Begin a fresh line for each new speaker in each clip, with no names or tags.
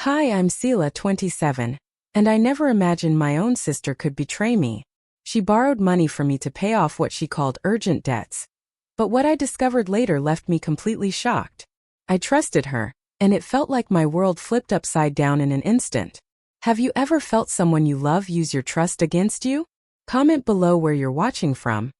Hi, I'm Sila, 27, and I never imagined my own sister could betray me. She borrowed money from me to pay off what she called urgent debts. But what I discovered later left me completely shocked. I trusted her, and it felt like my world flipped upside down in an instant. Have you ever felt someone you love use your trust against you? Comment below where you're watching from.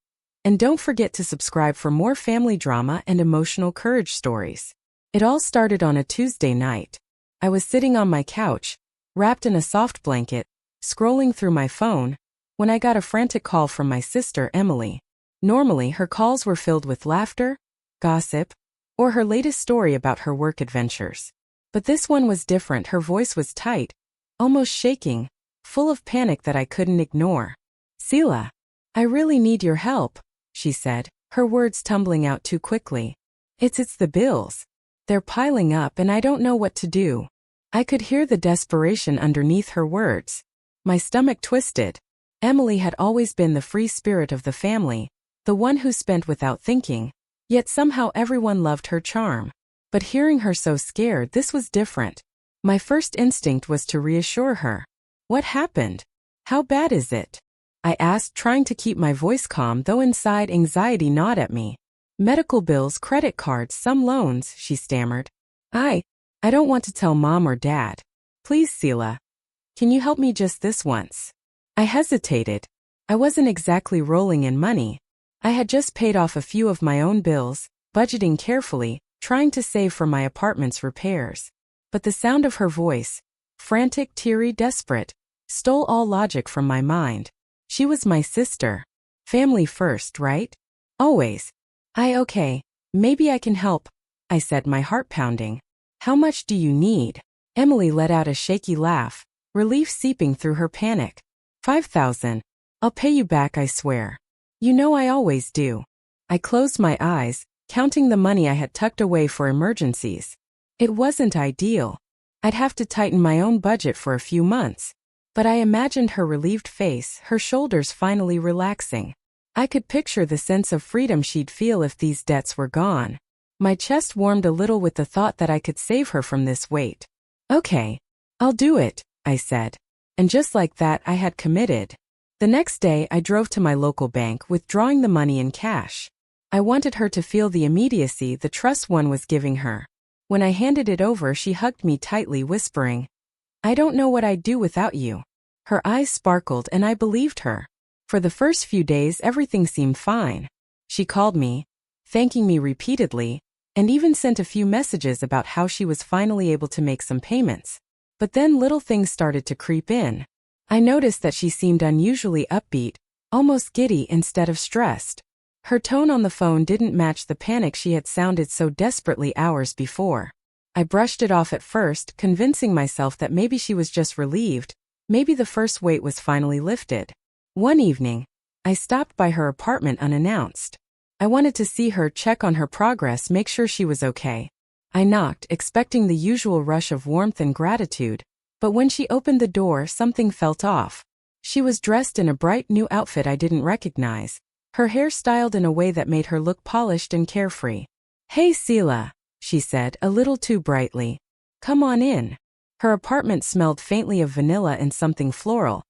And don't forget to subscribe for more family drama and emotional courage stories. It all started on a Tuesday night. I was sitting on my couch, wrapped in a soft blanket, scrolling through my phone, when I got a frantic call from my sister, Emily. Normally, her calls were filled with laughter, gossip, or her latest story about her work adventures. But this one was different. Her voice was tight, almost shaking, full of panic that I couldn't ignore. "Sila, I really need your help," she said, her words tumbling out too quickly. It's the bills. They're piling up and I don't know what to do." I could hear the desperation underneath her words. My stomach twisted. Emily had always been the free spirit of the family, the one who spent without thinking, yet somehow everyone loved her charm. But hearing her so scared, this was different. My first instinct was to reassure her. "What happened? How bad is it?" I asked, trying to keep my voice calm, though inside anxiety gnawed at me. "Medical bills, credit cards, some loans," she stammered. I don't want to tell Mom or Dad. Please, Sila. Can you help me just this once?" I hesitated. I wasn't exactly rolling in money. I had just paid off a few of my own bills, budgeting carefully, trying to save for my apartment's repairs. But the sound of her voice, frantic, teary, desperate, stole all logic from my mind. She was my sister. Family first, right? Always. Okay, maybe I can help," I said, my heart pounding. "How much do you need?" Emily let out a shaky laugh, relief seeping through her panic. 5,000. I'll pay you back, I swear. You know I always do." I closed my eyes, counting the money I had tucked away for emergencies. It wasn't ideal. I'd have to tighten my own budget for a few months. But I imagined her relieved face, her shoulders finally relaxing. I could picture the sense of freedom she'd feel if these debts were gone. My chest warmed a little with the thought that I could save her from this weight. "Okay, I'll do it," I said. And just like that, I had committed. The next day, I drove to my local bank, withdrawing the money in cash. I wanted her to feel the immediacy, the trust one was giving her. When I handed it over, she hugged me tightly, whispering, "I don't know what I'd do without you." Her eyes sparkled and I believed her. For the first few days, everything seemed fine. She called me, thanking me repeatedly, and even sent a few messages about how she was finally able to make some payments. But then little things started to creep in. I noticed that she seemed unusually upbeat, almost giddy instead of stressed. Her tone on the phone didn't match the panic she had sounded so desperately hours before. I brushed it off at first, convincing myself that maybe she was just relieved, maybe the first weight was finally lifted. One evening, I stopped by her apartment unannounced. I wanted to see her, check on her progress, make sure she was okay. I knocked, expecting the usual rush of warmth and gratitude, but when she opened the door, something felt off. She was dressed in a bright new outfit I didn't recognize, her hair styled in a way that made her look polished and carefree. "Hey, Sila," she said, a little too brightly. "Come on in." Her apartment smelled faintly of vanilla and something floral,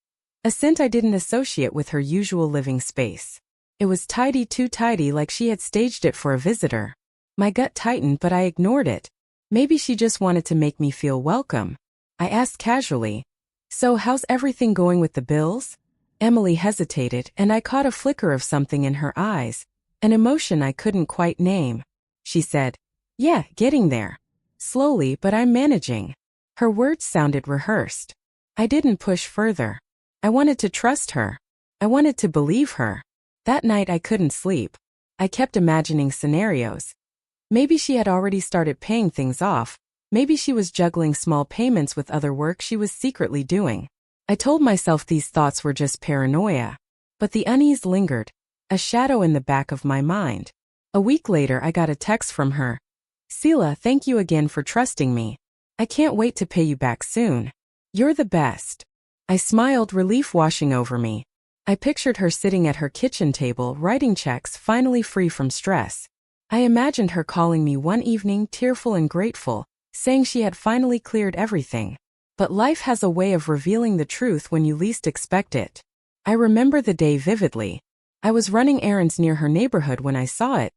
a scent I didn't associate with her usual living space. It was tidy, too tidy, like she had staged it for a visitor. My gut tightened, but I ignored it. Maybe she just wanted to make me feel welcome. I asked casually, "So how's everything going with the bills?" Emily hesitated, and I caught a flicker of something in her eyes, an emotion I couldn't quite name. She said, "Yeah, getting there. Slowly, but I'm managing." Her words sounded rehearsed. I didn't push further. I wanted to trust her. I wanted to believe her. That night I couldn't sleep. I kept imagining scenarios. Maybe she had already started paying things off. Maybe she was juggling small payments with other work she was secretly doing. I told myself these thoughts were just paranoia. But the unease lingered, a shadow in the back of my mind. A week later, I got a text from her. "Sila, thank you again for trusting me. I can't wait to pay you back soon. You're the best." I smiled, relief washing over me. I pictured her sitting at her kitchen table, writing checks, finally free from stress. I imagined her calling me one evening, tearful and grateful, saying she had finally cleared everything. But life has a way of revealing the truth when you least expect it. I remember the day vividly. I was running errands near her neighborhood when I saw it.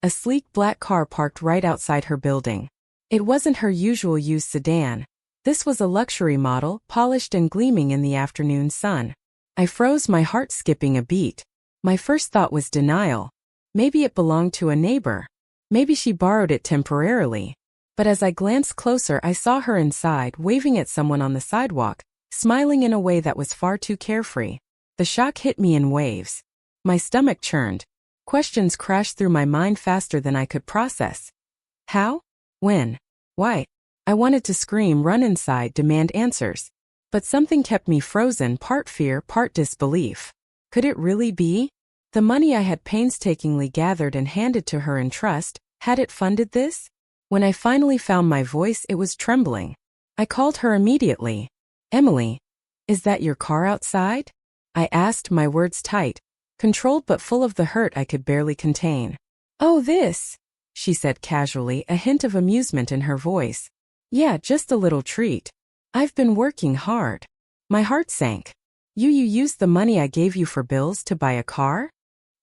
A sleek black car parked right outside her building. It wasn't her usual used sedan. This was a luxury model, polished and gleaming in the afternoon sun. I froze, my heart skipping a beat. My first thought was denial. Maybe it belonged to a neighbor. Maybe she borrowed it temporarily. But as I glanced closer, I saw her inside, waving at someone on the sidewalk, smiling in a way that was far too carefree. The shock hit me in waves. My stomach churned. Questions crashed through my mind faster than I could process. How? When? Why? I wanted to scream, run inside, demand answers. But something kept me frozen, part fear, part disbelief. Could it really be? The money I had painstakingly gathered and handed to her in trust, had it funded this? When I finally found my voice, it was trembling. I called her immediately. Emily, is that your car outside? I asked, my words tight, controlled but full of the hurt I could barely contain. Oh, this, she said casually, a hint of amusement in her voice. Yeah, just a little treat. I've been working hard. My heart sank. You used the money I gave you for bills to buy a car?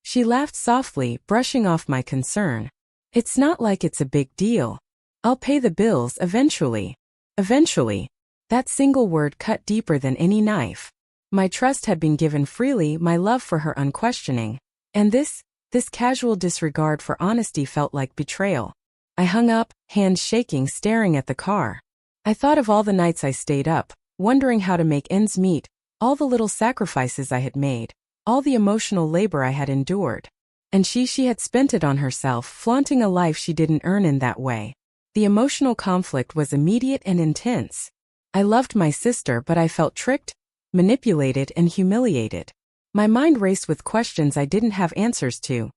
She laughed softly, brushing off my concern. It's not like it's a big deal. I'll pay the bills eventually. Eventually. That single word cut deeper than any knife. My trust had been given freely, my love for her unquestioning. And this casual disregard for honesty felt like betrayal. I hung up, hands shaking, staring at the car. I thought of all the nights I stayed up, wondering how to make ends meet, all the little sacrifices I had made, all the emotional labor I had endured. And she had spent it on herself, flaunting a life she didn't earn in that way. The emotional conflict was immediate and intense. I loved my sister, but I felt tricked, manipulated, and humiliated. My mind raced with questions I didn't have answers to.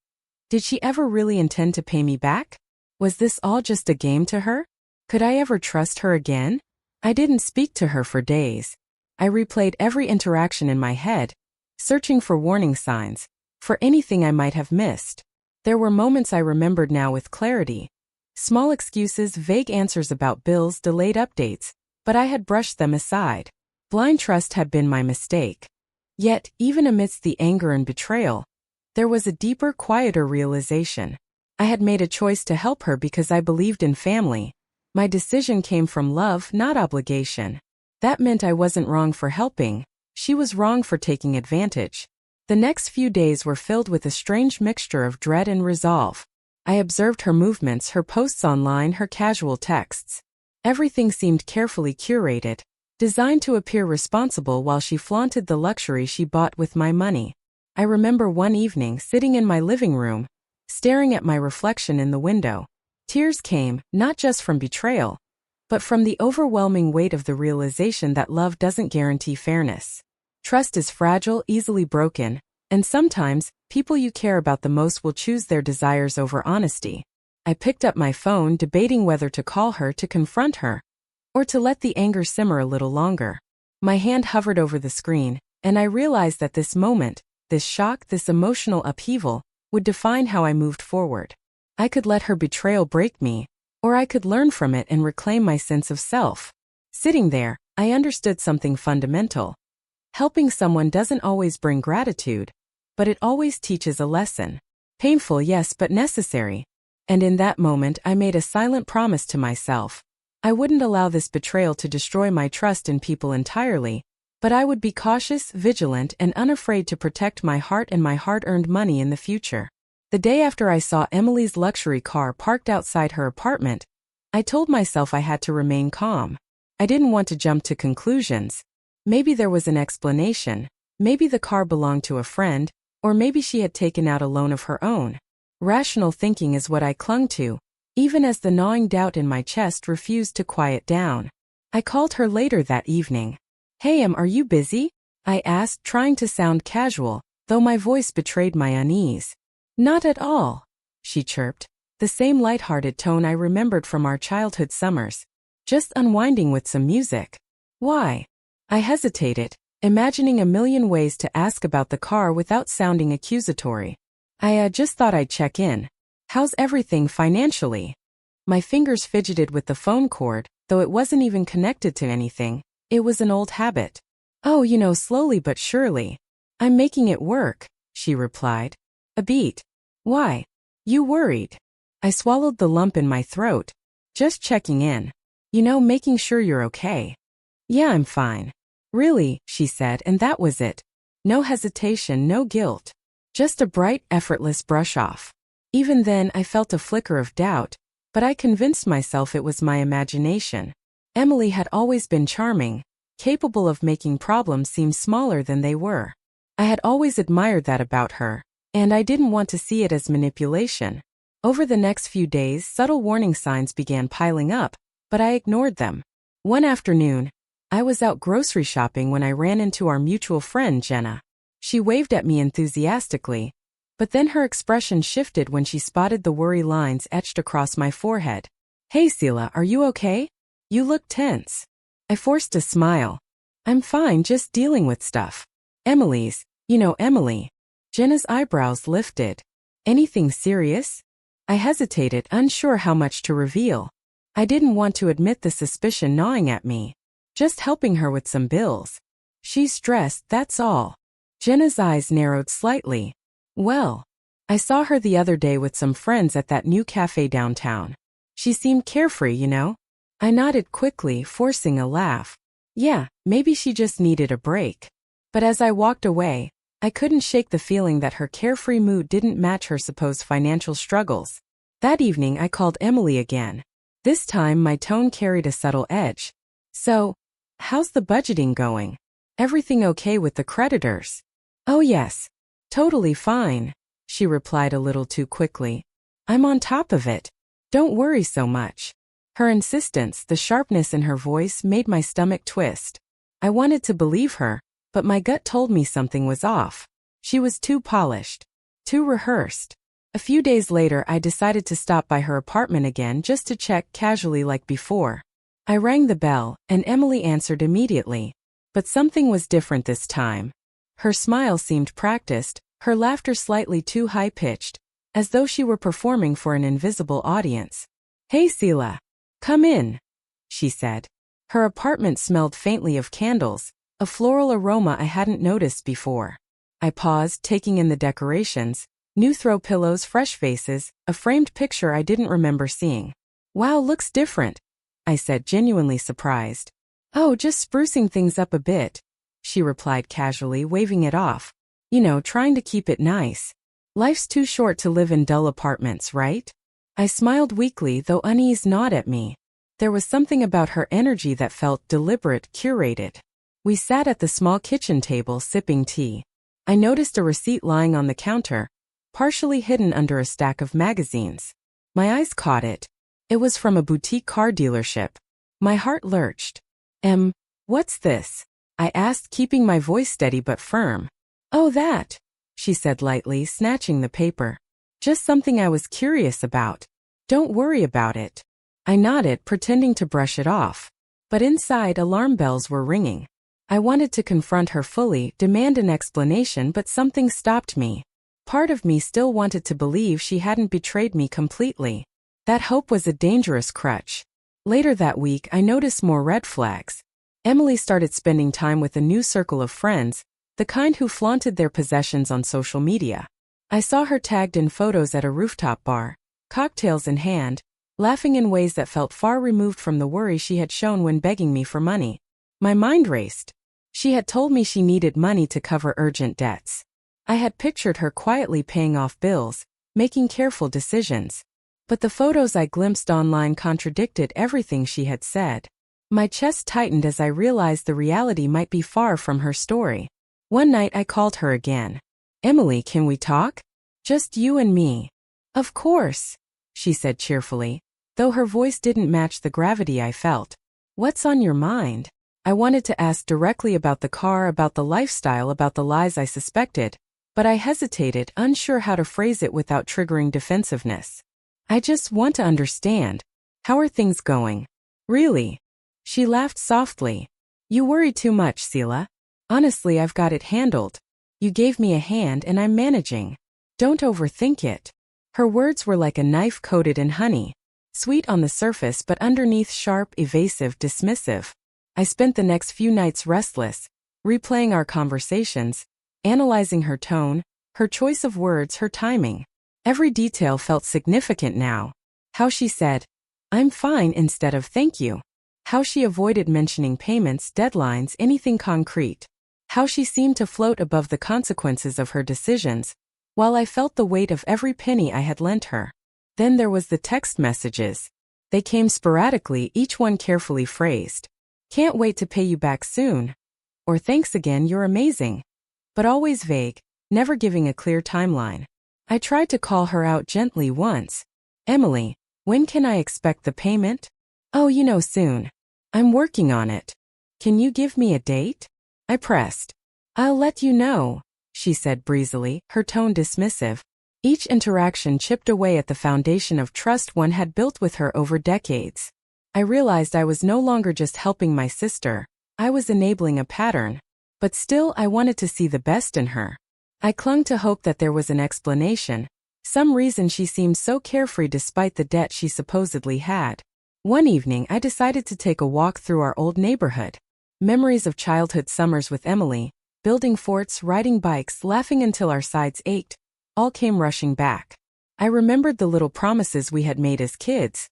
Did she ever really intend to pay me back? Was this all just a game to her? Could I ever trust her again? I didn't speak to her for days. I replayed every interaction in my head, searching for warning signs, for anything I might have missed. There were moments I remembered now with clarity. Small excuses, vague answers about bills, delayed updates, but I had brushed them aside. Blind trust had been my mistake. Yet, even amidst the anger and betrayal, there was a deeper, quieter realization. I had made a choice to help her because I believed in family. My decision came from love, not obligation. That meant I wasn't wrong for helping. She was wrong for taking advantage. The next few days were filled with a strange mixture of dread and resolve. I observed her movements, her posts online, her casual texts. Everything seemed carefully curated, designed to appear responsible while she flaunted the luxury she bought with my money. I remember one evening sitting in my living room, staring at my reflection in the window. Tears came, not just from betrayal, but from the overwhelming weight of the realization that love doesn't guarantee fairness. Trust is fragile, easily broken, and sometimes, people you care about the most will choose their desires over honesty. I picked up my phone, debating whether to call her, to confront her, or to let the anger simmer a little longer. My hand hovered over the screen, and I realized that this moment, this shock, this emotional upheaval, would define how I moved forward. I could let her betrayal break me, or I could learn from it and reclaim my sense of self. Sitting there, I understood something fundamental. Helping someone doesn't always bring gratitude, but it always teaches a lesson. Painful, yes, but necessary. And in that moment, I made a silent promise to myself. I wouldn't allow this betrayal to destroy my trust in people entirely, but I would be cautious, vigilant, and unafraid to protect my heart and my hard-earned money in the future. The day after I saw Emily's luxury car parked outside her apartment, I told myself I had to remain calm. I didn't want to jump to conclusions. Maybe there was an explanation. Maybe the car belonged to a friend, or maybe she had taken out a loan of her own. Rational thinking is what I clung to, even as the gnawing doubt in my chest refused to quiet down. I called her later that evening. Hey, are you busy? I asked, trying to sound casual, though my voice betrayed my unease. Not at all, she chirped, the same light-hearted tone I remembered from our childhood summers. Just unwinding with some music. Why? I hesitated, imagining a million ways to ask about the car without sounding accusatory. I just thought I'd check in. How's everything financially? My fingers fidgeted with the phone cord, though it wasn't even connected to anything. It was an old habit. Oh, slowly but surely. I'm making it work, she replied. A beat. Why? You worried? I swallowed the lump in my throat. Just checking in. Making sure you're okay. Yeah, I'm fine. Really, she said, and that was it. No hesitation, no guilt. Just a bright, effortless brush off. Even then, I felt a flicker of doubt, but I convinced myself it was my imagination. Emily had always been charming, capable of making problems seem smaller than they were. I had always admired that about her, and I didn't want to see it as manipulation. Over the next few days, subtle warning signs began piling up, but I ignored them. One afternoon, I was out grocery shopping when I ran into our mutual friend, Jenna. She waved at me enthusiastically, but then her expression shifted when she spotted the worry lines etched across my forehead. Hey Sila, are you okay? You look tense. I forced a smile. I'm fine, just dealing with stuff. Emily. Jenna's eyebrows lifted. Anything serious? I hesitated, unsure how much to reveal. I didn't want to admit the suspicion gnawing at me. Just helping her with some bills. She's stressed, that's all. Jenna's eyes narrowed slightly. Well, I saw her the other day with some friends at that new cafe downtown. She seemed carefree, I nodded quickly, forcing a laugh. Yeah, maybe she just needed a break. But as I walked away, I couldn't shake the feeling that her carefree mood didn't match her supposed financial struggles. That evening I called Emily again. This time my tone carried a subtle edge. So, how's the budgeting going? Everything okay with the creditors? Oh yes. Totally fine, she replied a little too quickly. I'm on top of it. Don't worry so much. Her insistence, the sharpness in her voice made my stomach twist. I wanted to believe her, but my gut told me something was off. She was too polished, too rehearsed. A few days later I decided to stop by her apartment again just to check casually like before. I rang the bell, and Emily answered immediately. But something was different this time. Her smile seemed practiced, her laughter slightly too high-pitched, as though she were performing for an invisible audience. Hey Sila. Come in, she said. Her apartment smelled faintly of candles, a floral aroma I hadn't noticed before. I paused, taking in the decorations, new throw pillows, fresh vases, a framed picture I didn't remember seeing. Wow, looks different, I said, genuinely surprised. Oh, just sprucing things up a bit, she replied casually, waving it off. Trying to keep it nice. Life's too short to live in dull apartments, right? I smiled weakly, though unease gnawed at me. There was something about her energy that felt deliberate, curated. We sat at the small kitchen table sipping tea. I noticed a receipt lying on the counter, partially hidden under a stack of magazines. My eyes caught it. It was from a boutique car dealership. My heart lurched. What's this? I asked, keeping my voice steady but firm. Oh, that, she said lightly, snatching the paper. Just something I was curious about. Don't worry about it. I nodded, pretending to brush it off. But inside, alarm bells were ringing. I wanted to confront her fully, demand an explanation, but something stopped me. Part of me still wanted to believe she hadn't betrayed me completely. That hope was a dangerous crutch. Later that week, I noticed more red flags. Emily started spending time with a new circle of friends, the kind who flaunted their possessions on social media. I saw her tagged in photos at a rooftop bar, cocktails in hand, laughing in ways that felt far removed from the worry she had shown when begging me for money. My mind raced. She had told me she needed money to cover urgent debts. I had pictured her quietly paying off bills, making careful decisions. But the photos I glimpsed online contradicted everything she had said. My chest tightened as I realized the reality might be far from her story. One night I called her again. Emily, can we talk? Just you and me. Of course, she said cheerfully, though her voice didn't match the gravity I felt. What's on your mind? I wanted to ask directly about the car, about the lifestyle, about the lies I suspected, but I hesitated, unsure how to phrase it without triggering defensiveness. I just want to understand. How are things going? Really? She laughed softly. You worry too much, Sila. Honestly, I've got it handled. You gave me a hand and I'm managing. Don't overthink it. Her words were like a knife coated in honey. Sweet on the surface but underneath sharp, evasive, dismissive. I spent the next few nights restless, replaying our conversations, analyzing her tone, her choice of words, her timing. Every detail felt significant now. How she said, "I'm fine" instead of "thank you." How she avoided mentioning payments, deadlines, anything concrete. How she seemed to float above the consequences of her decisions, while I felt the weight of every penny I had lent her. Then there was the text messages. They came sporadically, each one carefully phrased. "Can't wait to pay you back soon." Or "Thanks again, you're amazing." But always vague, never giving a clear timeline. I tried to call her out gently once. "Emily, when can I expect the payment?" "Oh, soon. I'm working on it." "Can you give me a date?" I pressed. "I'll let you know," she said breezily, her tone dismissive. Each interaction chipped away at the foundation of trust one had built with her over decades. I realized I was no longer just helping my sister, I was enabling a pattern. But still, I wanted to see the best in her. I clung to hope that there was an explanation, some reason she seemed so carefree despite the debt she supposedly had. One evening, I decided to take a walk through our old neighborhood. Memories of childhood summers with Emily, building forts, riding bikes, laughing until our sides ached, all came rushing back. I remembered the little promises we had made as kids.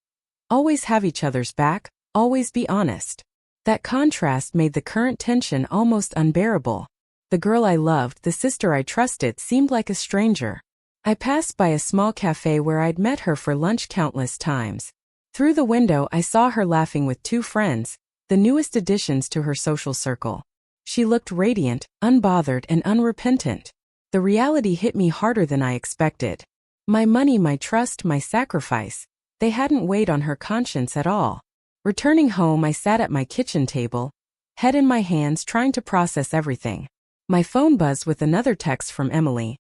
Always have each other's back, always be honest. That contrast made the current tension almost unbearable. The girl I loved, the sister I trusted, seemed like a stranger. I passed by a small cafe where I'd met her for lunch countless times. Through the window, I saw her laughing with two friends, the newest additions to her social circle. She looked radiant, unbothered, and unrepentant. The reality hit me harder than I expected. My money, my trust, my sacrifice, they hadn't weighed on her conscience at all. Returning home, I sat at my kitchen table, head in my hands, trying to process everything. My phone buzzed with another text from Emily.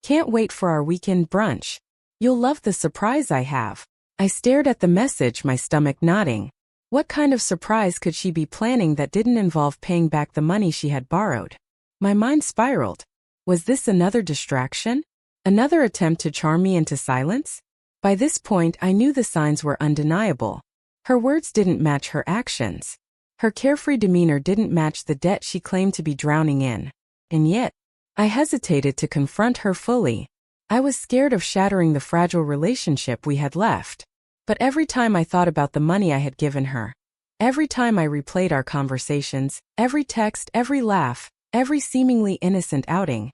"Can't wait for our weekend brunch. You'll love the surprise I have." I stared at the message, my stomach knotting. What kind of surprise could she be planning that didn't involve paying back the money she had borrowed? My mind spiraled. Was this another distraction? Another attempt to charm me into silence? By this point, I knew the signs were undeniable. Her words didn't match her actions. Her carefree demeanor didn't match the debt she claimed to be drowning in. And yet, I hesitated to confront her fully. I was scared of shattering the fragile relationship we had left. But every time I thought about the money I had given her, every time I replayed our conversations, every text, every laugh, every seemingly innocent outing,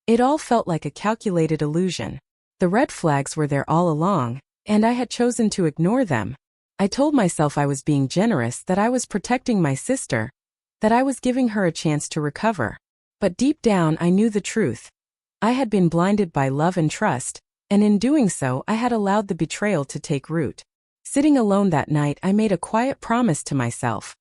it all felt like a calculated illusion. The red flags were there all along, and I had chosen to ignore them. I told myself I was being generous, that I was protecting my sister, that I was giving her a chance to recover. But deep down, I knew the truth. I had been blinded by love and trust, and in doing so, I had allowed the betrayal to take root. Sitting alone that night, I made a quiet promise to myself.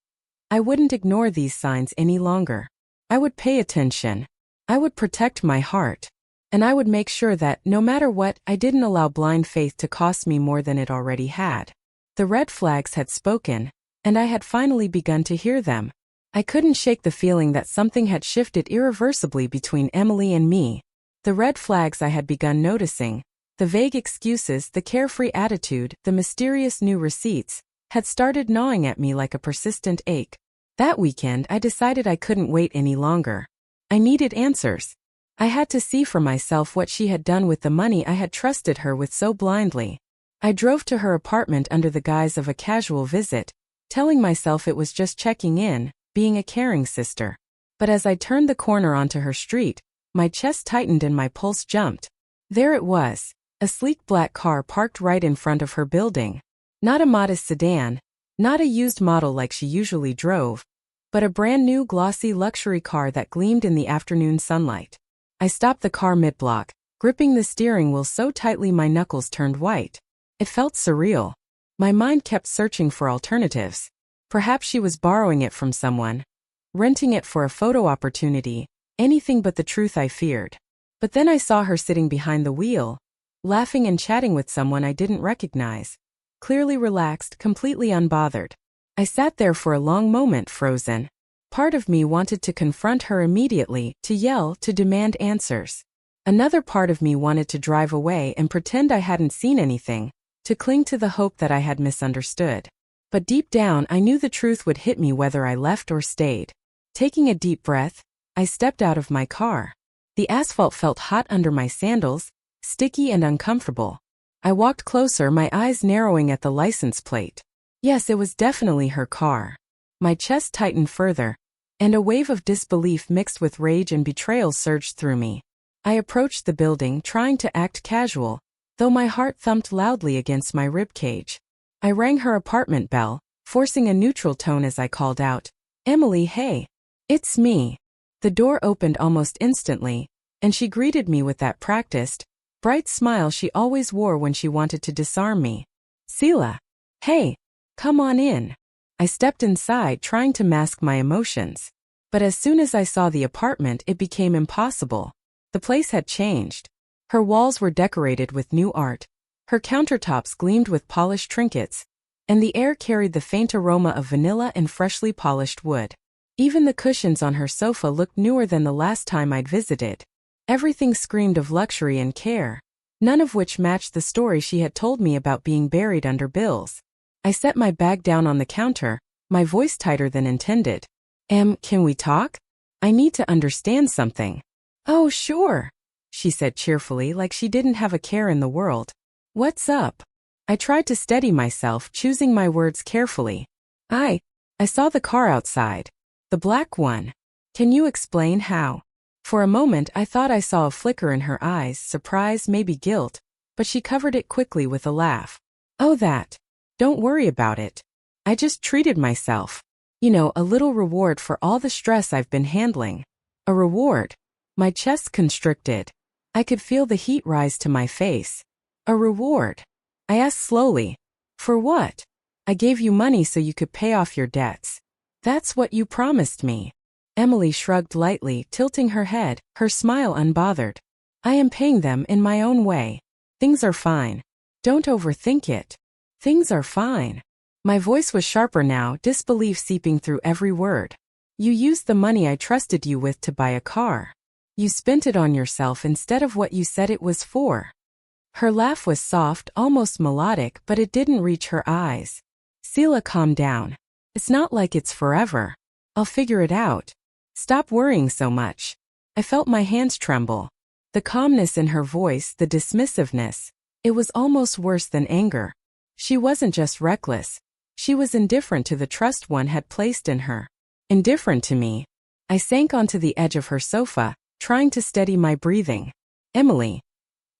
I wouldn't ignore these signs any longer. I would pay attention. I would protect my heart. And I would make sure that, no matter what, I didn't allow blind faith to cost me more than it already had. The red flags had spoken, and I had finally begun to hear them. I couldn't shake the feeling that something had shifted irreversibly between Emily and me. The red flags I had begun noticing, the vague excuses, the carefree attitude, the mysterious new receipts, had started gnawing at me like a persistent ache. That weekend, I decided I couldn't wait any longer. I needed answers. I had to see for myself what she had done with the money I had trusted her with so blindly. I drove to her apartment under the guise of a casual visit, telling myself it was just checking in, being a caring sister. But as I turned the corner onto her street, my chest tightened and my pulse jumped. There it was, a sleek black car parked right in front of her building. Not a modest sedan, not a used model like she usually drove, but a brand new glossy luxury car that gleamed in the afternoon sunlight. I stopped the car mid-block, gripping the steering wheel so tightly my knuckles turned white. It felt surreal. My mind kept searching for alternatives. Perhaps she was borrowing it from someone, renting it for a photo opportunity, anything but the truth I feared. But then I saw her sitting behind the wheel, laughing and chatting with someone I didn't recognize. Clearly relaxed, completely unbothered. I sat there for a long moment, frozen. Part of me wanted to confront her immediately, to yell, to demand answers. Another part of me wanted to drive away and pretend I hadn't seen anything, to cling to the hope that I had misunderstood. But deep down, I knew the truth would hit me whether I left or stayed. Taking a deep breath, I stepped out of my car. The asphalt felt hot under my sandals, sticky and uncomfortable. I walked closer, my eyes narrowing at the license plate. Yes, it was definitely her car. My chest tightened further, and a wave of disbelief mixed with rage and betrayal surged through me. I approached the building, trying to act casual, though my heart thumped loudly against my ribcage. I rang her apartment bell, forcing a neutral tone as I called out, "Emily, hey. It's me." The door opened almost instantly, and she greeted me with that practiced, bright smile she always wore when she wanted to disarm me. "Sila. Hey. Come on in." I stepped inside, trying to mask my emotions. But as soon as I saw the apartment, it became impossible. The place had changed. Her walls were decorated with new art. Her countertops gleamed with polished trinkets, and the air carried the faint aroma of vanilla and freshly polished wood. Even the cushions on her sofa looked newer than the last time I'd visited. Everything screamed of luxury and care, none of which matched the story she had told me about being buried under bills. I set my bag down on the counter, my voice tighter than intended. Can we talk? I need to understand something." "Oh, sure," she said cheerfully, like she didn't have a care in the world. "What's up?" I tried to steady myself, choosing my words carefully. I saw the car outside. The black one. Can you explain how?" For a moment I thought I saw a flicker in her eyes, surprise, maybe guilt, but she covered it quickly with a laugh. "Oh, that. Don't worry about it. I just treated myself. You know, a little reward for all the stress I've been handling." "A reward?" My chest constricted. I could feel the heat rise to my face. "A reward?" I asked slowly. "For what?" "I gave you money so you could pay off your debts." "That's what you promised me." Emily shrugged lightly, tilting her head, her smile unbothered. "I am paying them in my own way. Things are fine. Don't overthink it. Things are fine." My voice was sharper now, disbelief seeping through every word. "You used the money I trusted you with to buy a car. You spent it on yourself instead of what you said it was for." Her laugh was soft, almost melodic, but it didn't reach her eyes. "Sila, calm down. It's not like it's forever. I'll figure it out. Stop worrying so much." I felt my hands tremble. The calmness in her voice, the dismissiveness. It was almost worse than anger. She wasn't just reckless. She was indifferent to the trust one had placed in her. Indifferent to me. I sank onto the edge of her sofa, trying to steady my breathing. "Emily,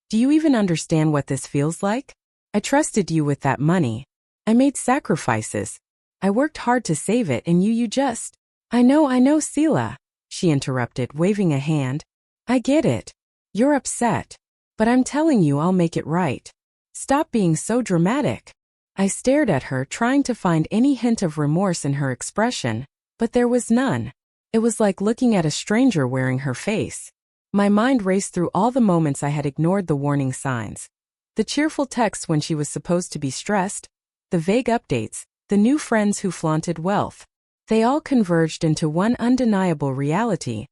do you even understand what this feels like? I trusted you with that money. I made sacrifices. I worked hard to save it and you just—" I know, Sila," she interrupted, waving a hand. "I get it. You're upset. But I'm telling you I'll make it right. Stop being so dramatic." I stared at her, trying to find any hint of remorse in her expression, but there was none. It was like looking at a stranger wearing her face. My mind raced through all the moments I had ignored the warning signs. The cheerful texts when she was supposed to be stressed, the vague updates, the new friends who flaunted wealth. They all converged into one undeniable reality.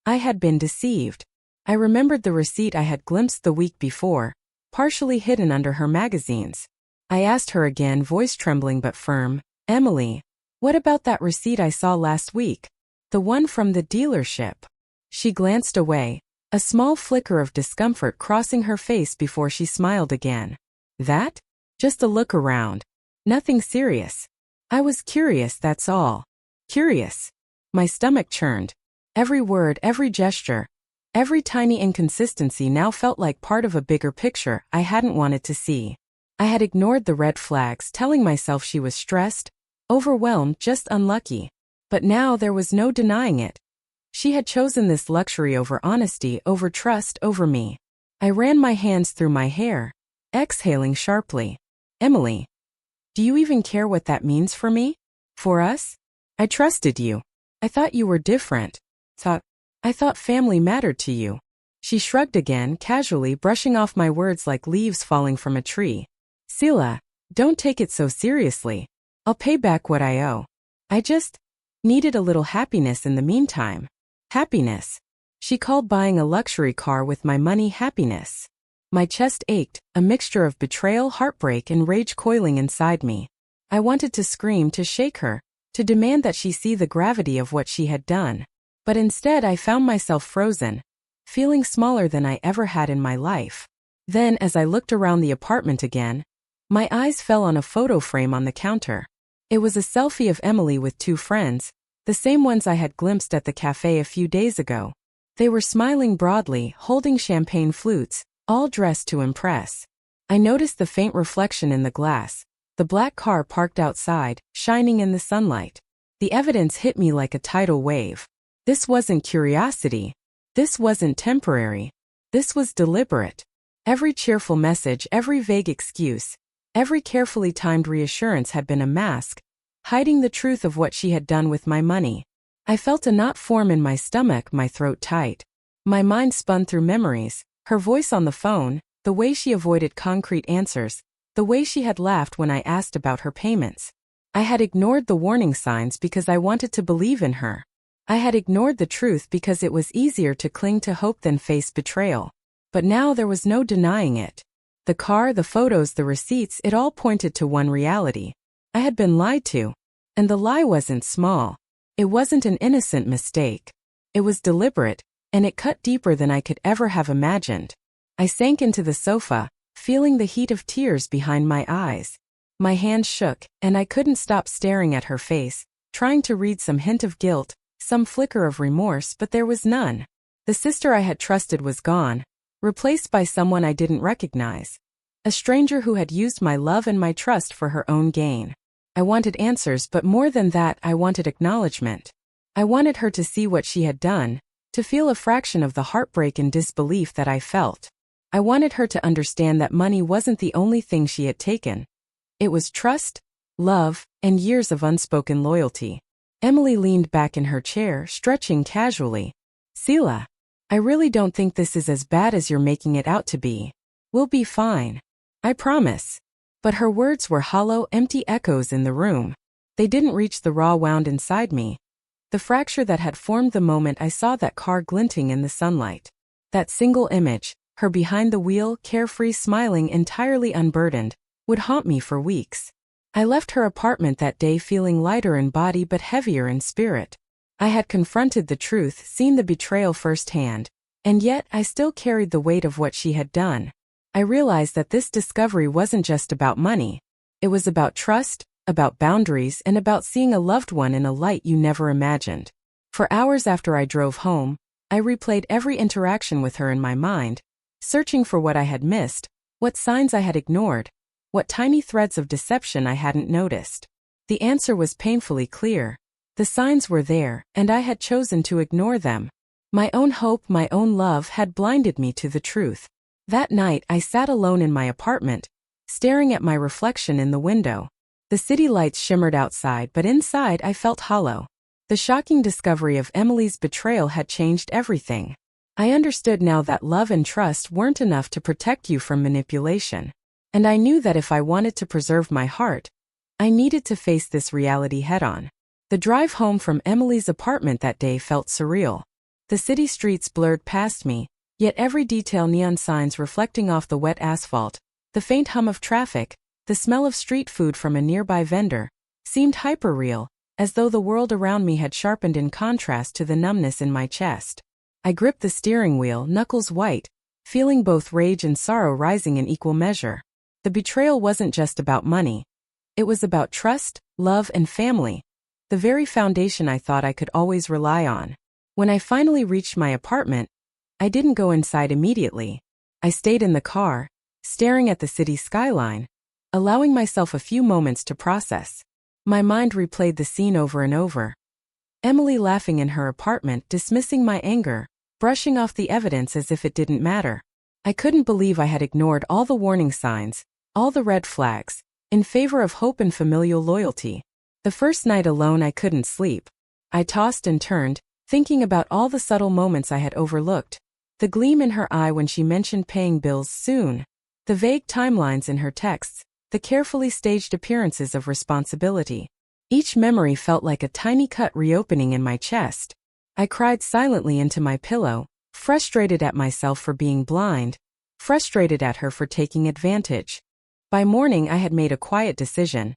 I had been deceived. I remembered the receipt I had glimpsed the week before, partially hidden under her magazines. I asked her again, voice trembling but firm, "Emily, what about that receipt I saw last week? The one from the dealership?" She glanced away, a small flicker of discomfort crossing her face before she smiled again. "That? Just a look around. Nothing serious. I was curious, that's all." Curious. My stomach churned. Every word, every gesture, every tiny inconsistency now felt like part of a bigger picture I hadn't wanted to see. I had ignored the red flags, telling myself she was stressed, overwhelmed, just unlucky. But now there was no denying it. She had chosen this luxury over honesty, over trust, over me. I ran my hands through my hair, exhaling sharply. "Emily, do you even care what that means for me? For us? I trusted you. I thought you were different. I thought family mattered to you." She shrugged again, casually, brushing off my words like leaves falling from a tree. "Sila, don't take it so seriously. I'll pay back what I owe. I just needed a little happiness in the meantime." Happiness. She called buying a luxury car with my money happiness. My chest ached, a mixture of betrayal, heartbreak, and rage coiling inside me. I wanted to scream, to shake her, to demand that she see the gravity of what she had done. But instead I found myself frozen, feeling smaller than I ever had in my life. Then, as I looked around the apartment again, my eyes fell on a photo frame on the counter. It was a selfie of Emily with two friends, the same ones I had glimpsed at the cafe a few days ago. They were smiling broadly, holding champagne flutes, all dressed to impress. I noticed the faint reflection in the glass, the black car parked outside, shining in the sunlight. The evidence hit me like a tidal wave. This wasn't curiosity. This wasn't temporary. This was deliberate. Every cheerful message, every vague excuse, every carefully timed reassurance had been a mask, hiding the truth of what she had done with my money. I felt a knot form in my stomach, my throat tight. My mind spun through memories, her voice on the phone, the way she avoided concrete answers, the way she had laughed when I asked about her payments. I had ignored the warning signs because I wanted to believe in her. I had ignored the truth because it was easier to cling to hope than face betrayal. But now there was no denying it. The car, the photos, the receipts, it all pointed to one reality. I had been lied to. And the lie wasn't small. It wasn't an innocent mistake. It was deliberate, and it cut deeper than I could ever have imagined. I sank into the sofa, feeling the heat of tears behind my eyes. My hands shook, and I couldn't stop staring at her face, trying to read some hint of guilt, some flicker of remorse, but there was none. The sister I had trusted was gone, replaced by someone I didn't recognize. A stranger who had used my love and my trust for her own gain. I wanted answers, but more than that, I wanted acknowledgement. I wanted her to see what she had done, to feel a fraction of the heartbreak and disbelief that I felt. I wanted her to understand that money wasn't the only thing she had taken. It was trust, love, and years of unspoken loyalty. Emily leaned back in her chair, stretching casually. Sila, I really don't think this is as bad as you're making it out to be. We'll be fine. I promise. But her words were hollow, empty echoes in the room. They didn't reach the raw wound inside me. The fracture that had formed the moment I saw that car glinting in the sunlight. That single image, her behind the wheel, carefree, smiling, entirely unburdened, would haunt me for weeks. I left her apartment that day feeling lighter in body but heavier in spirit. I had confronted the truth, seen the betrayal firsthand, and yet I still carried the weight of what she had done. I realized that this discovery wasn't just about money. It was about trust, about boundaries, and about seeing a loved one in a light you never imagined. For hours after I drove home, I replayed every interaction with her in my mind, searching for what I had missed, what signs I had ignored, what tiny threads of deception I hadn't noticed. The answer was painfully clear. The signs were there, and I had chosen to ignore them. My own hope, my own love had blinded me to the truth. That night I sat alone in my apartment, staring at my reflection in the window. The city lights shimmered outside, but inside I felt hollow. The shocking discovery of Emily's betrayal had changed everything. I understood now that love and trust weren't enough to protect you from manipulation. And I knew that if I wanted to preserve my heart, I needed to face this reality head-on. The drive home from Emily's apartment that day felt surreal. The city streets blurred past me, yet every detail, neon signs reflecting off the wet asphalt, the faint hum of traffic, the smell of street food from a nearby vendor, seemed hyper-real, as though the world around me had sharpened in contrast to the numbness in my chest. I gripped the steering wheel, knuckles white, feeling both rage and sorrow rising in equal measure. The betrayal wasn't just about money. It was about trust, love, and family, the very foundation I thought I could always rely on. When I finally reached my apartment, I didn't go inside immediately. I stayed in the car, staring at the city skyline, allowing myself a few moments to process. My mind replayed the scene over and over. Emily laughing in her apartment, dismissing my anger, brushing off the evidence as if it didn't matter. I couldn't believe I had ignored all the warning signs, all the red flags, in favor of hope and familial loyalty. The first night alone I couldn't sleep. I tossed and turned, thinking about all the subtle moments I had overlooked. The gleam in her eye when she mentioned paying bills soon. The vague timelines in her texts, the carefully staged appearances of responsibility. Each memory felt like a tiny cut reopening in my chest. I cried silently into my pillow, frustrated at myself for being blind, frustrated at her for taking advantage. By morning I had made a quiet decision.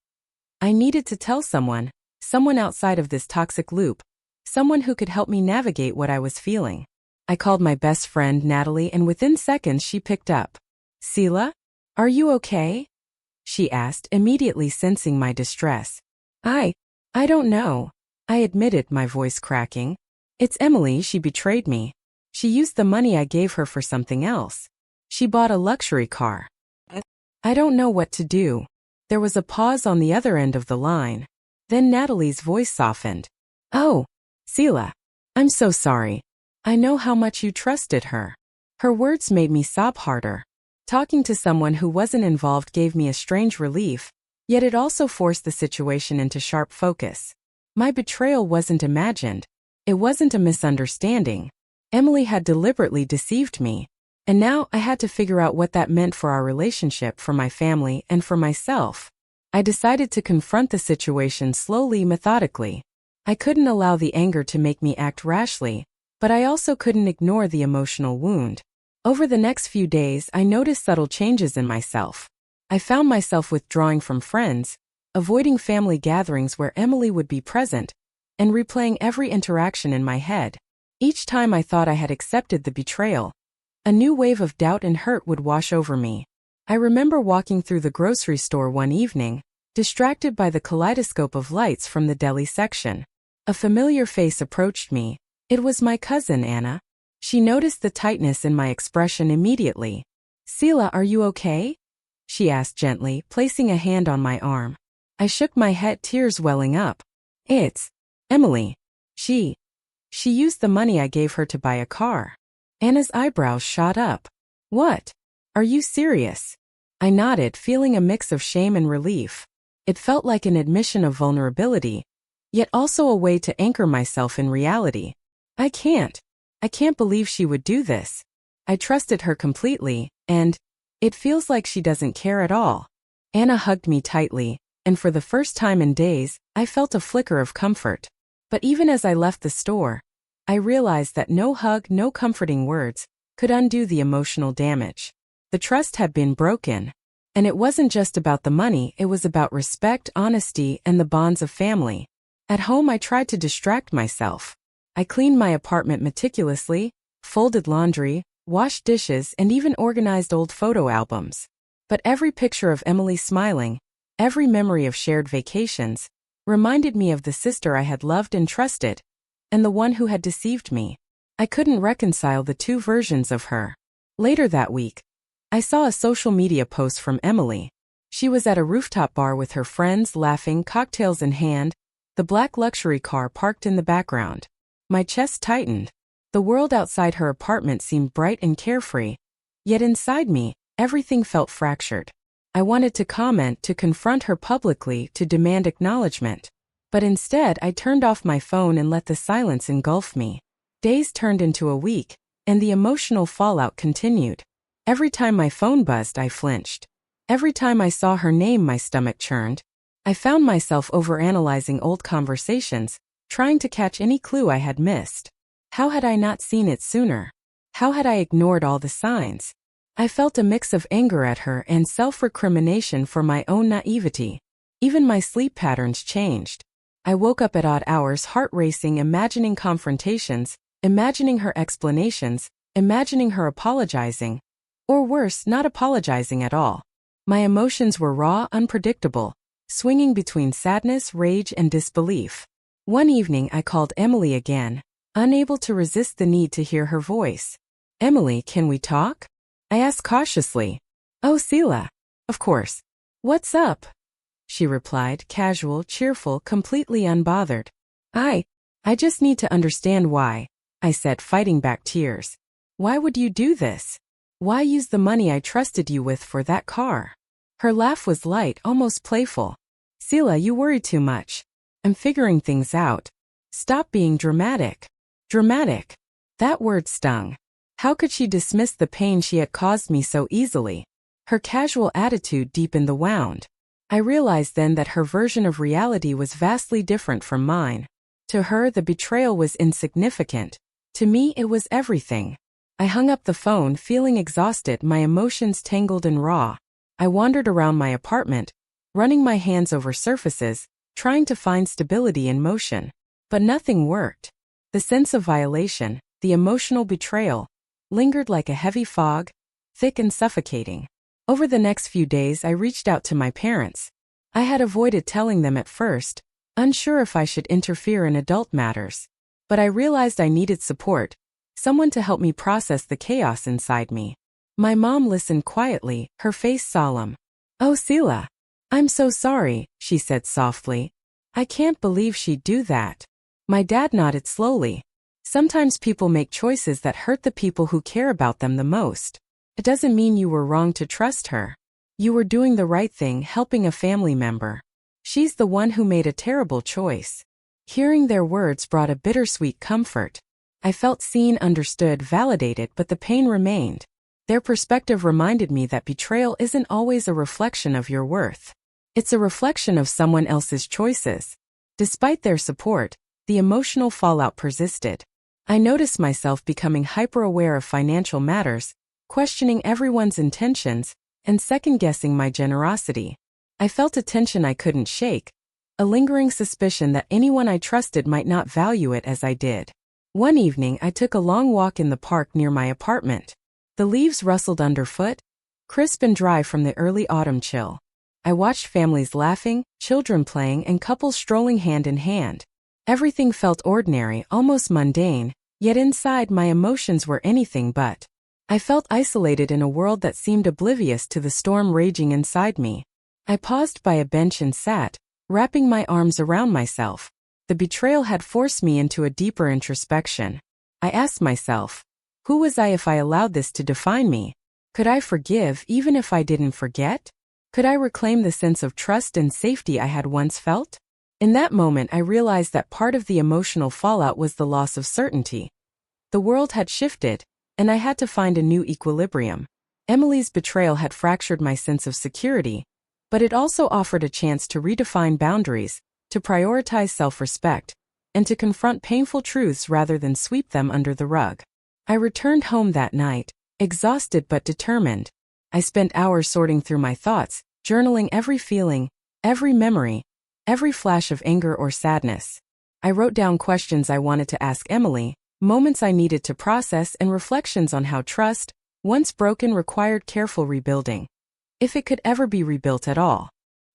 I needed to tell someone outside of this toxic loop, someone who could help me navigate what I was feeling. I called my best friend Natalie, and within seconds she picked up. "Sila? Are you okay?" she asked, immediately sensing my distress. I don't know," I admitted, my voice cracking. "It's Emily. She betrayed me. She used the money I gave her for something else. She bought a luxury car. I don't know what to do." There was a pause on the other end of the line. Then Natalie's voice softened. "Oh, Sila, I'm so sorry. I know how much you trusted her." Her words made me sob harder. Talking to someone who wasn't involved gave me a strange relief, yet it also forced the situation into sharp focus. My betrayal wasn't imagined. It wasn't a misunderstanding. Emily had deliberately deceived me, and now I had to figure out what that meant for our relationship, for my family, and for myself. I decided to confront the situation slowly, methodically. I couldn't allow the anger to make me act rashly, but I also couldn't ignore the emotional wound. Over the next few days, I noticed subtle changes in myself. I found myself withdrawing from friends, avoiding family gatherings where Emily would be present, and replaying every interaction in my head. Each time I thought I had accepted the betrayal, a new wave of doubt and hurt would wash over me. I remember walking through the grocery store one evening, distracted by the kaleidoscope of lights from the deli section. A familiar face approached me. It was my cousin Anna. She noticed the tightness in my expression immediately. "Sila, are you okay?" she asked gently, placing a hand on my arm. I shook my head, tears welling up. "It's Emily. She used the money I gave her to buy a car." Anna's eyebrows shot up. "What? Are you serious?" I nodded, feeling a mix of shame and relief. It felt like an admission of vulnerability, yet also a way to anchor myself in reality. I can't believe she would do this. I trusted her completely, and it feels like she doesn't care at all. Anna hugged me tightly, and for the first time in days, I felt a flicker of comfort. But even as I left the store, I realized that no hug, no comforting words, could undo the emotional damage. The trust had been broken. And it wasn't just about the money, it was about respect, honesty, and the bonds of family. At home, I tried to distract myself. I cleaned my apartment meticulously, folded laundry, washed dishes, and even organized old photo albums. But every picture of Emily smiling, every memory of shared vacations, reminded me of the sister I had loved and trusted, and the one who had deceived me. I couldn't reconcile the two versions of her. Later that week, I saw a social media post from Emily. She was at a rooftop bar with her friends, laughing, cocktails in hand, the black luxury car parked in the background. My chest tightened. The world outside her apartment seemed bright and carefree, yet inside me, everything felt fractured. I wanted to comment, to confront her publicly, to demand acknowledgement. But instead, I turned off my phone and let the silence engulf me. Days turned into a week, and the emotional fallout continued. Every time my phone buzzed, I flinched. Every time I saw her name, my stomach churned. I found myself overanalyzing old conversations, trying to catch any clue I had missed. How had I not seen it sooner? How had I ignored all the signs? I felt a mix of anger at her and self-recrimination for my own naivety. Even my sleep patterns changed. I woke up at odd hours, heart racing, imagining confrontations, imagining her explanations, imagining her apologizing. Or worse, not apologizing at all. My emotions were raw, unpredictable, swinging between sadness, rage, and disbelief. One evening I called Emily again, unable to resist the need to hear her voice. "Emily, can we talk?" I asked cautiously. "Oh, Sila. Of course. What's up?" she replied, casual, cheerful, completely unbothered. I just need to understand why," I said, fighting back tears. "Why would you do this? Why use the money I trusted you with for that car?" Her laugh was light, almost playful. "Sila, you worry too much. I'm figuring things out. Stop being dramatic." Dramatic. That word stung. How could she dismiss the pain she had caused me so easily? Her casual attitude deepened the wound. I realized then that her version of reality was vastly different from mine. To her, the betrayal was insignificant. To me, it was everything. I hung up the phone, feeling exhausted, my emotions tangled and raw. I wandered around my apartment, running my hands over surfaces, trying to find stability in motion. But nothing worked. The sense of violation, the emotional betrayal, lingered like a heavy fog, thick and suffocating. Over the next few days I reached out to my parents. I had avoided telling them at first, unsure if I should interfere in adult matters. But I realized I needed support, someone to help me process the chaos inside me. My mom listened quietly, her face solemn. "Oh, Sila. I'm so sorry," she said softly. "I can't believe she'd do that." My dad nodded slowly. Sometimes people make choices that hurt the people who care about them the most. It doesn't mean you were wrong to trust her. You were doing the right thing, helping a family member. She's the one who made a terrible choice. Hearing their words brought a bittersweet comfort. I felt seen, understood, validated, but the pain remained. Their perspective reminded me that betrayal isn't always a reflection of your worth. It's a reflection of someone else's choices. Despite their support, the emotional fallout persisted. I noticed myself becoming hyper-aware of financial matters, questioning everyone's intentions, and second-guessing my generosity. I felt a tension I couldn't shake, a lingering suspicion that anyone I trusted might not value it as I did. One evening I took a long walk in the park near my apartment. The leaves rustled underfoot, crisp and dry from the early autumn chill. I watched families laughing, children playing, and couples strolling hand in hand. Everything felt ordinary, almost mundane, yet inside my emotions were anything but. I felt isolated in a world that seemed oblivious to the storm raging inside me. I paused by a bench and sat, wrapping my arms around myself. The betrayal had forced me into a deeper introspection. I asked myself, who was I if I allowed this to define me? Could I forgive even if I didn't forget? Could I reclaim the sense of trust and safety I had once felt? In that moment I realized that part of the emotional fallout was the loss of certainty. The world had shifted, and I had to find a new equilibrium. Emily's betrayal had fractured my sense of security, but it also offered a chance to redefine boundaries, to prioritize self-respect, and to confront painful truths rather than sweep them under the rug. I returned home that night, exhausted but determined. I spent hours sorting through my thoughts, journaling every feeling, every memory, every flash of anger or sadness. I wrote down questions I wanted to ask Emily, moments I needed to process, and reflections on how trust, once broken, required careful rebuilding, if it could ever be rebuilt at all.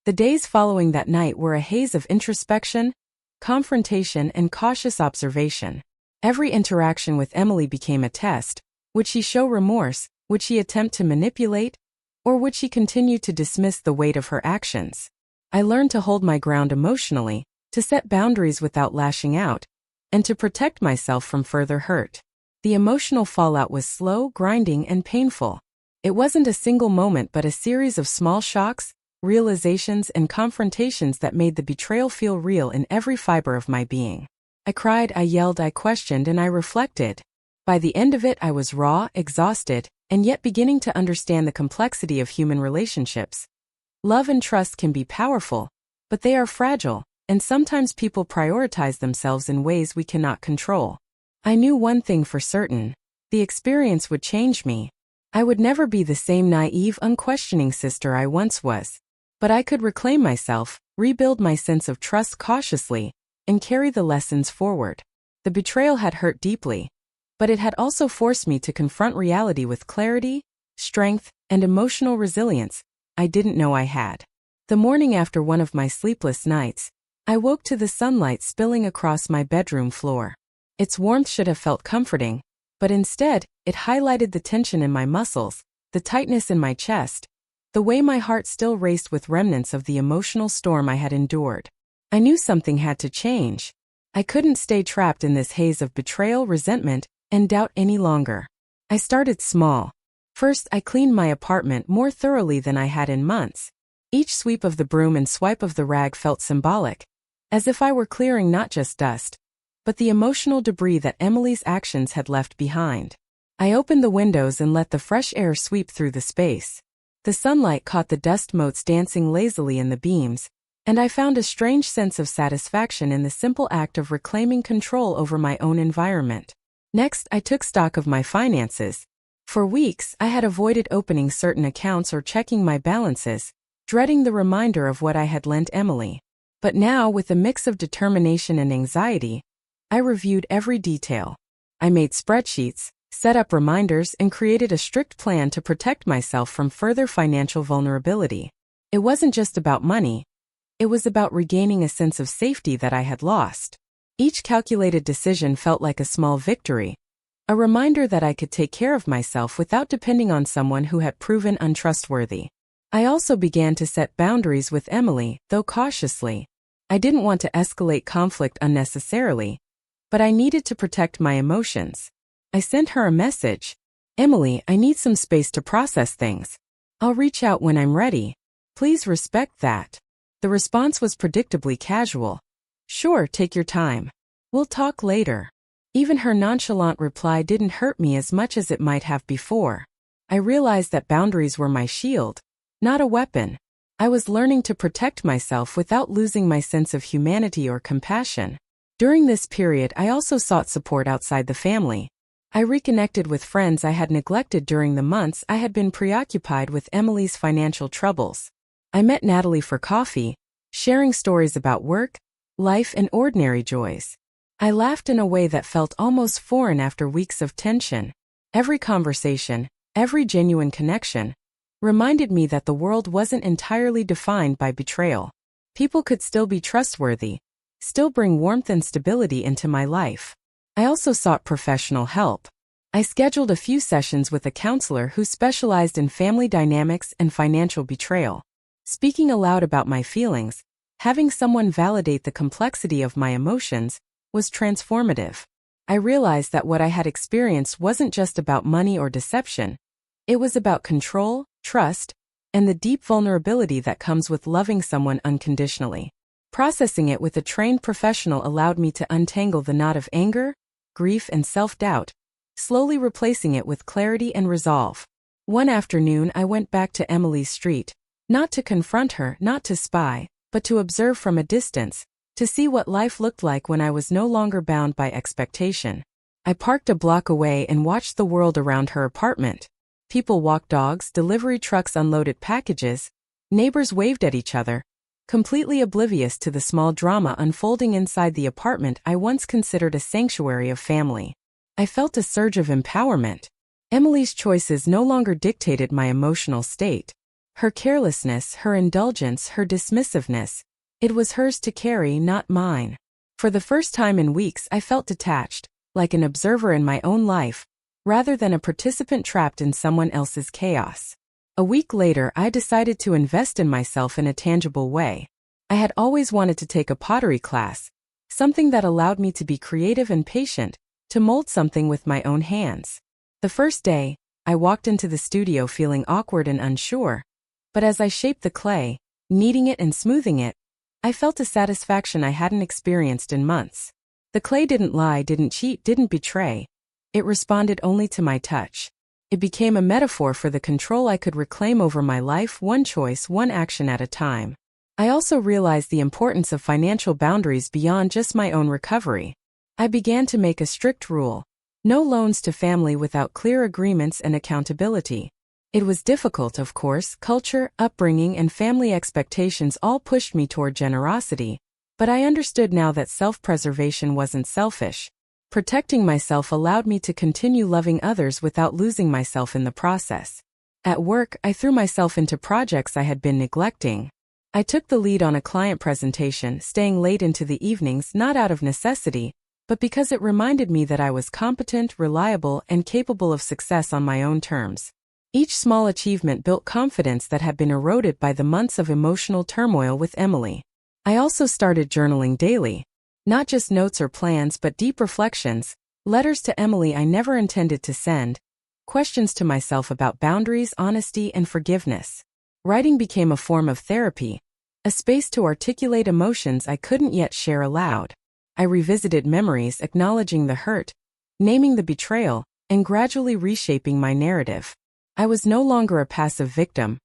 The days following that night were a haze of introspection, confrontation, and cautious observation. Every interaction with Emily became a test. Would she show remorse? Would she attempt to manipulate? Or would she continue to dismiss the weight of her actions? I learned to hold my ground emotionally, to set boundaries without lashing out, and to protect myself from further hurt. The emotional fallout was slow, grinding, and painful. It wasn't a single moment but a series of small shocks, realizations, and confrontations that made the betrayal feel real in every fiber of my being. I cried, I yelled, I questioned, and I reflected. By the end of it, I was raw, exhausted, and yet beginning to understand the complexity of human relationships. Love and trust can be powerful, but they are fragile, and sometimes people prioritize themselves in ways we cannot control. I knew one thing for certain: the experience would change me. I would never be the same naive, unquestioning sister I once was. But I could reclaim myself, rebuild my sense of trust cautiously, and carry the lessons forward. The betrayal had hurt deeply, but it had also forced me to confront reality with clarity, strength, and emotional resilience I didn't know I had. The morning after one of my sleepless nights, I woke to the sunlight spilling across my bedroom floor. Its warmth should have felt comforting, but instead, it highlighted the tension in my muscles, the tightness in my chest, the way my heart still raced with remnants of the emotional storm I had endured. I knew something had to change. I couldn't stay trapped in this haze of betrayal, resentment, and doubt any longer. I started small. First, I cleaned my apartment more thoroughly than I had in months. Each sweep of the broom and swipe of the rag felt symbolic, as if I were clearing not just dust, but the emotional debris that Emily's actions had left behind. I opened the windows and let the fresh air sweep through the space. The sunlight caught the dust motes dancing lazily in the beams, and I found a strange sense of satisfaction in the simple act of reclaiming control over my own environment. Next, I took stock of my finances. For weeks, I had avoided opening certain accounts or checking my balances, dreading the reminder of what I had lent Emily. But now, with a mix of determination and anxiety, I reviewed every detail. I made spreadsheets, set up reminders, and created a strict plan to protect myself from further financial vulnerability. It wasn't just about money. It was about regaining a sense of safety that I had lost. Each calculated decision felt like a small victory, a reminder that I could take care of myself without depending on someone who had proven untrustworthy. I also began to set boundaries with Emily, though cautiously. I didn't want to escalate conflict unnecessarily, but I needed to protect my emotions. I sent her a message. "Emily, I need some space to process things. I'll reach out when I'm ready. Please respect that." The response was predictably casual. "Sure, take your time. We'll talk later." Even her nonchalant reply didn't hurt me as much as it might have before. I realized that boundaries were my shield, not a weapon. I was learning to protect myself without losing my sense of humanity or compassion. During this period, I also sought support outside the family. I reconnected with friends I had neglected during the months I had been preoccupied with Emily's financial troubles. I met Natalie for coffee, sharing stories about work, life, and ordinary joys. I laughed in a way that felt almost foreign after weeks of tension. Every conversation, every genuine connection, reminded me that the world wasn't entirely defined by betrayal. People could still be trustworthy, still bring warmth and stability into my life. I also sought professional help. I scheduled a few sessions with a counselor who specialized in family dynamics and financial betrayal. Speaking aloud about my feelings, having someone validate the complexity of my emotions, was transformative. I realized that what I had experienced wasn't just about money or deception. It was about control, trust, and the deep vulnerability that comes with loving someone unconditionally. Processing it with a trained professional allowed me to untangle the knot of anger, grief, and self-doubt, slowly replacing it with clarity and resolve. One afternoon, I went back to Emily's street, not to confront her, not to spy, but to observe from a distance, to see what life looked like when I was no longer bound by expectation. I parked a block away and watched the world around her apartment. People walked dogs, delivery trucks unloaded packages, neighbors waved at each other, completely oblivious to the small drama unfolding inside the apartment I once considered a sanctuary of family. I felt a surge of empowerment. Emily's choices no longer dictated my emotional state. Her carelessness, her indulgence, her dismissiveness, it was hers to carry, not mine. For the first time in weeks, I felt detached, like an observer in my own life, rather than a participant trapped in someone else's chaos. A week later, I decided to invest in myself in a tangible way. I had always wanted to take a pottery class, something that allowed me to be creative and patient, to mold something with my own hands. The first day, I walked into the studio feeling awkward and unsure, but as I shaped the clay, kneading it and smoothing it, I felt a satisfaction I hadn't experienced in months. The clay didn't lie, didn't cheat, didn't betray. It responded only to my touch. It became a metaphor for the control I could reclaim over my life, one choice, one action at a time. I also realized the importance of financial boundaries beyond just my own recovery. I began to make a strict rule: no loans to family without clear agreements and accountability. It was difficult, of course. Culture, upbringing, and family expectations all pushed me toward generosity, but I understood now that self-preservation wasn't selfish. Protecting myself allowed me to continue loving others without losing myself in the process. At work, I threw myself into projects I had been neglecting. I took the lead on a client presentation, staying late into the evenings not out of necessity, but because it reminded me that I was competent, reliable, and capable of success on my own terms. Each small achievement built confidence that had been eroded by the months of emotional turmoil with Emily. I also started journaling daily. Not just notes or plans, but deep reflections, letters to Emily I never intended to send, questions to myself about boundaries, honesty, and forgiveness. Writing became a form of therapy, a space to articulate emotions I couldn't yet share aloud. I revisited memories, acknowledging the hurt, naming the betrayal, and gradually reshaping my narrative. I was no longer a passive victim.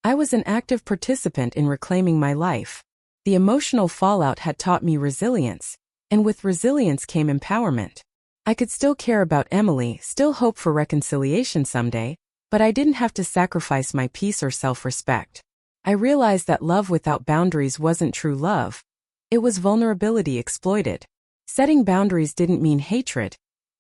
I was an active participant in reclaiming my life. The emotional fallout had taught me resilience, and with resilience came empowerment. I could still care about Emily, still hope for reconciliation someday, but I didn't have to sacrifice my peace or self-respect. I realized that love without boundaries wasn't true love. It was vulnerability exploited. Setting boundaries didn't mean hatred.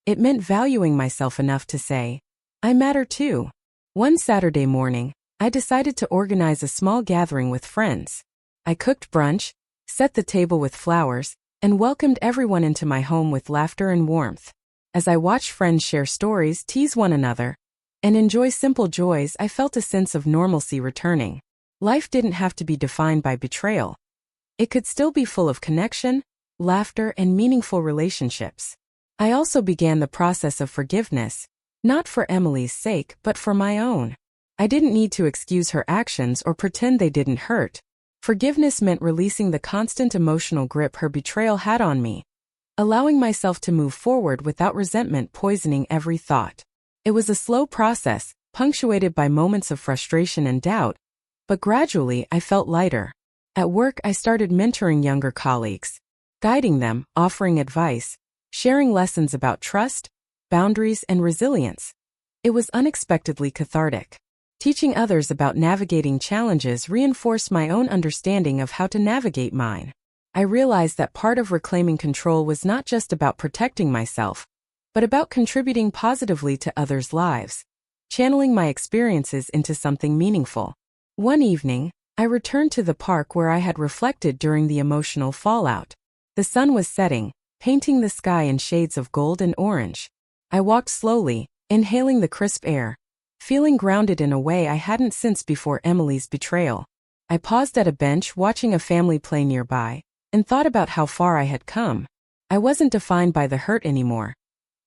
It meant valuing myself enough to say, I matter too. One Saturday morning, I decided to organize a small gathering with friends. I cooked brunch, set the table with flowers, and welcomed everyone into my home with laughter and warmth. As I watched friends share stories, tease one another, and enjoy simple joys, I felt a sense of normalcy returning. Life didn't have to be defined by betrayal. It could still be full of connection, laughter, and meaningful relationships. I also began the process of forgiveness, not for Emily's sake, but for my own. I didn't need to excuse her actions or pretend they didn't hurt. Forgiveness meant releasing the constant emotional grip her betrayal had on me, allowing myself to move forward without resentment poisoning every thought. It was a slow process, punctuated by moments of frustration and doubt, but gradually I felt lighter. At work, I started mentoring younger colleagues, guiding them, offering advice, sharing lessons about trust, boundaries, and resilience. It was unexpectedly cathartic. Teaching others about navigating challenges reinforced my own understanding of how to navigate mine. I realized that part of reclaiming control was not just about protecting myself, but about contributing positively to others' lives, channeling my experiences into something meaningful. One evening, I returned to the park where I had reflected during the emotional fallout. The sun was setting, painting the sky in shades of gold and orange. I walked slowly, inhaling the crisp air, feeling grounded in a way I hadn't since before Emily's betrayal. I paused at a bench watching a family play nearby, and thought about how far I had come. I wasn't defined by the hurt anymore.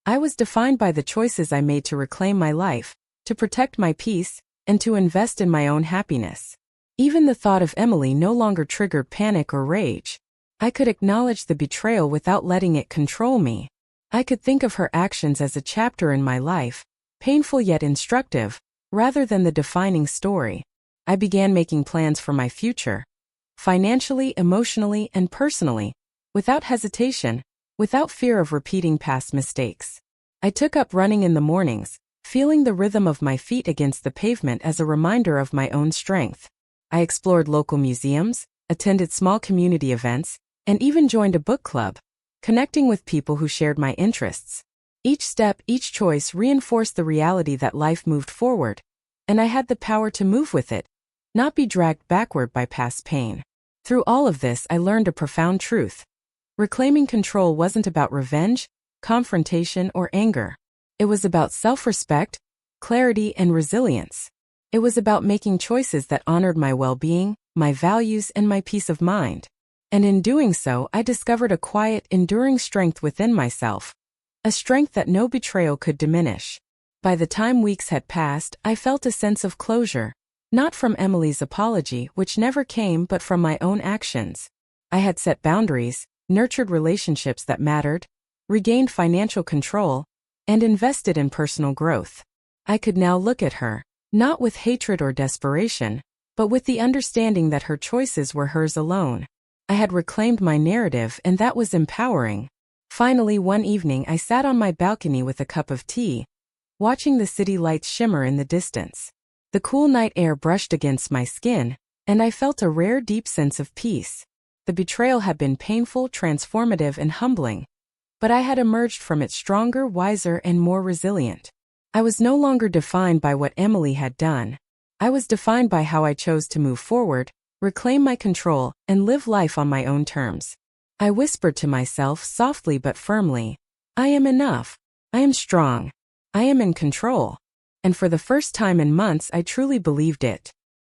I was defined by the choices I made to reclaim my life, to protect my peace, and to invest in my own happiness. Even the thought of Emily no longer triggered panic or rage. I could acknowledge the betrayal without letting it control me. I could think of her actions as a chapter in my life, painful yet instructive, rather than the defining story. I began making plans for my future, financially, emotionally, and personally, without hesitation, without fear of repeating past mistakes. I took up running in the mornings, feeling the rhythm of my feet against the pavement as a reminder of my own strength. I explored local museums, attended small community events, and even joined a book club, connecting with people who shared my interests. Each step, each choice reinforced the reality that life moved forward, and I had the power to move with it, not be dragged backward by past pain. Through all of this, I learned a profound truth. Reclaiming control wasn't about revenge, confrontation, or anger. It was about self-respect, clarity, and resilience. It was about making choices that honored my well-being, my values, and my peace of mind. And in doing so, I discovered a quiet, enduring strength within myself. A strength that no betrayal could diminish. By the time weeks had passed, I felt a sense of closure, not from Emily's apology, which never came, but from my own actions. I had set boundaries, nurtured relationships that mattered, regained financial control, and invested in personal growth. I could now look at her, not with hatred or desperation, but with the understanding that her choices were hers alone. I had reclaimed my narrative, and that was empowering. Finally, one evening I sat on my balcony with a cup of tea, watching the city lights shimmer in the distance. The cool night air brushed against my skin, and I felt a rare deep sense of peace. The betrayal had been painful, transformative, and humbling, but I had emerged from it stronger, wiser, and more resilient. I was no longer defined by what Emily had done. I was defined by how I chose to move forward, reclaim my control, and live life on my own terms. I whispered to myself softly but firmly, I am enough. I am strong. I am in control. And for the first time in months, I truly believed it.